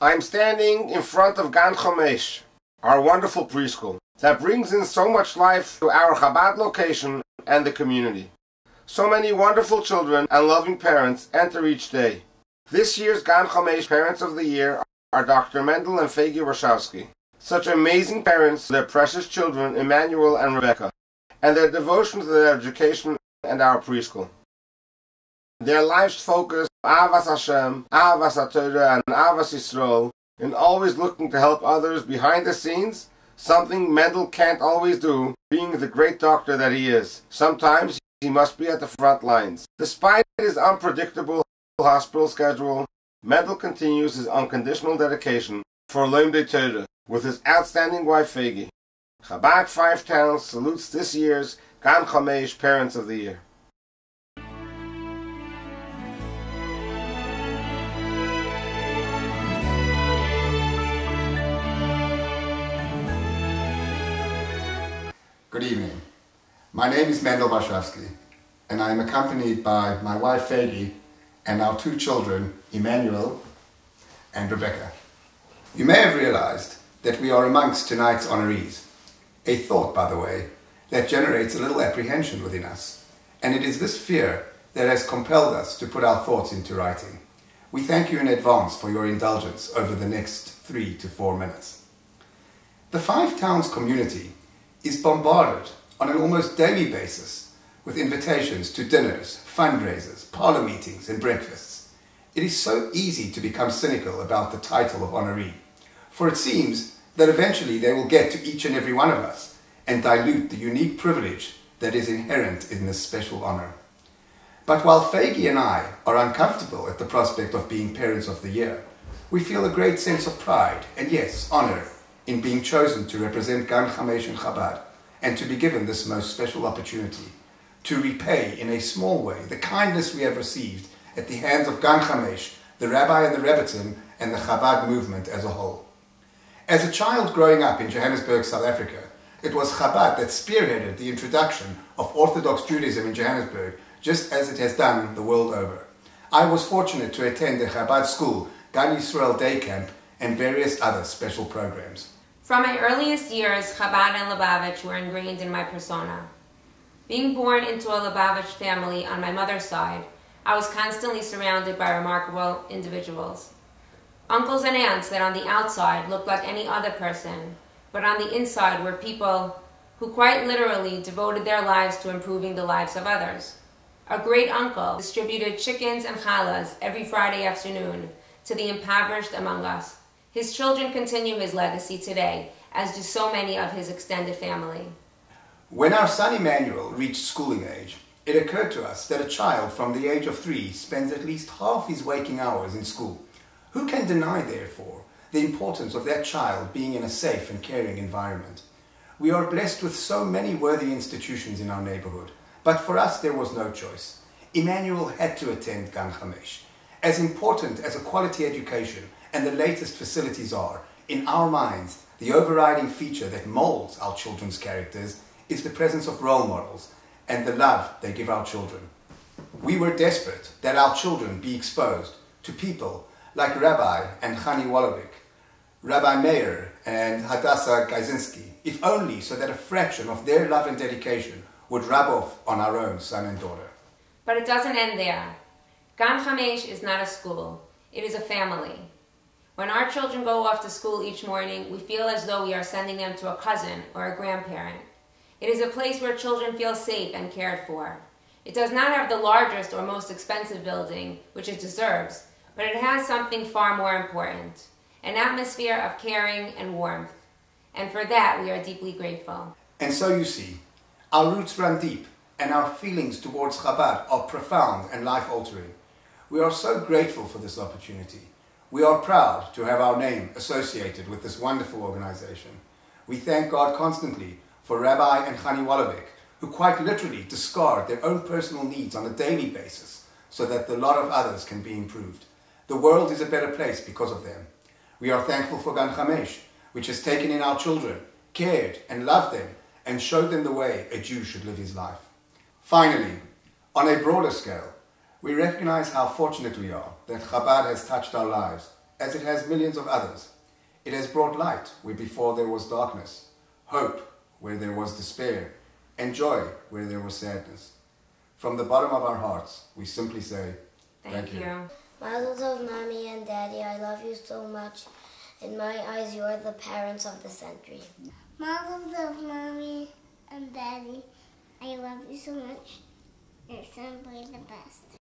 I'm standing in front of Gan Chomesh, our wonderful preschool, that brings in so much life to our Chabad location and the community. So many wonderful children and loving parents enter each day. This year's Gan Chomesh Parents of the Year are Dr. Mendel and Fegi Warshafsky. Such amazing parents to their precious children Emmanuel and Rebecca, and their devotion to their education and our preschool. Their lives focus Ahavas Hashem, Ahavas HaTorah, and Ahavas Yisrael, in always looking to help others behind the scenes, something Mendel can't always do, being the great doctor that he is. Sometimes he must be at the front lines. Despite his unpredictable hospital schedule, Mendel continues his unconditional dedication for Lomdei Torah with his outstanding wife Fegi. Chabad Five Towns salutes this year's Gan Chomesh Parents of the Year. Good evening. My name is Mendel Warshafsky, and I am accompanied by my wife Fegi and our two children, Emmanuel and Rebecca. You may have realized that we are amongst tonight's honorees. A thought, by the way, that generates a little apprehension within us, and it is this fear that has compelled us to put our thoughts into writing. We thank you in advance for your indulgence over the next 3 to 4 minutes. The Five Towns community is bombarded on an almost daily basis with invitations to dinners, fundraisers, parlour meetings and breakfasts. It is so easy to become cynical about the title of honoree, for it seems that eventually they will get to each and every one of us and dilute the unique privilege that is inherent in this special honour. But while Fegi and I are uncomfortable at the prospect of being Parents of the Year, we feel a great sense of pride and, yes, honour in being chosen to represent Gan Chomesh and Chabad, and to be given this most special opportunity to repay in a small way the kindness we have received at the hands of Gan Chomesh, the Rabbi and the Rebbetzin, and the Chabad movement as a whole. As a child growing up in Johannesburg, South Africa, it was Chabad that spearheaded the introduction of Orthodox Judaism in Johannesburg, just as it has done the world over. I was fortunate to attend the Chabad school, Gan Yisrael Day Camp, and various other special programs. From my earliest years, Chabad and Lubavitch were ingrained in my persona. Being born into a Lubavitch family on my mother's side, I was constantly surrounded by remarkable individuals. Uncles and aunts that on the outside looked like any other person, but on the inside were people who quite literally devoted their lives to improving the lives of others. A great uncle distributed chickens and challahs every Friday afternoon to the impoverished among us. His children continue his legacy today, as do so many of his extended family. When our son Emmanuel reached schooling age, it occurred to us that a child from the age of 3 spends at least half his waking hours in school. Who can deny, therefore, the importance of that child being in a safe and caring environment? We are blessed with so many worthy institutions in our neighborhood, but for us there was no choice. Emmanuel had to attend Gan Chomesh. As important as a quality education and the latest facilities are, in our minds, the overriding feature that molds our children's characters is the presence of role models and the love they give our children. We were desperate that our children be exposed to people like Rabbi and Chani Wolovic, Rabbi Meir and Hadassah Gaizinski, if only so that a fraction of their love and dedication would rub off on our own son and daughter. But it doesn't end there. Gan Chomesh is not a school, it is a family. When our children go off to school each morning, we feel as though we are sending them to a cousin or a grandparent. It is a place where children feel safe and cared for. It does not have the largest or most expensive building, which it deserves, but it has something far more important, an atmosphere of caring and warmth. And for that, we are deeply grateful. And so you see, our roots run deep, and our feelings towards Chabad are profound and life-altering. We are so grateful for this opportunity. We are proud to have our name associated with this wonderful organization. We thank God constantly for Rabbi and Chani Wolovic, who quite literally discard their own personal needs on a daily basis so that the lot of others can be improved. The world is a better place because of them. We are thankful for Gan Chomesh, which has taken in our children, cared and loved them, and showed them the way a Jew should live his life. Finally, on a broader scale, we recognize how fortunate we are that Chabad has touched our lives as it has millions of others. It has brought light where before there was darkness, hope where there was despair, and joy where there was sadness. From the bottom of our hearts, we simply say, thank you. Mazel tov, Mommy and Daddy, I love you so much. In my eyes, you are the parents of the century. Mazel tov, Mommy and Daddy, I love you so much. You're simply the best.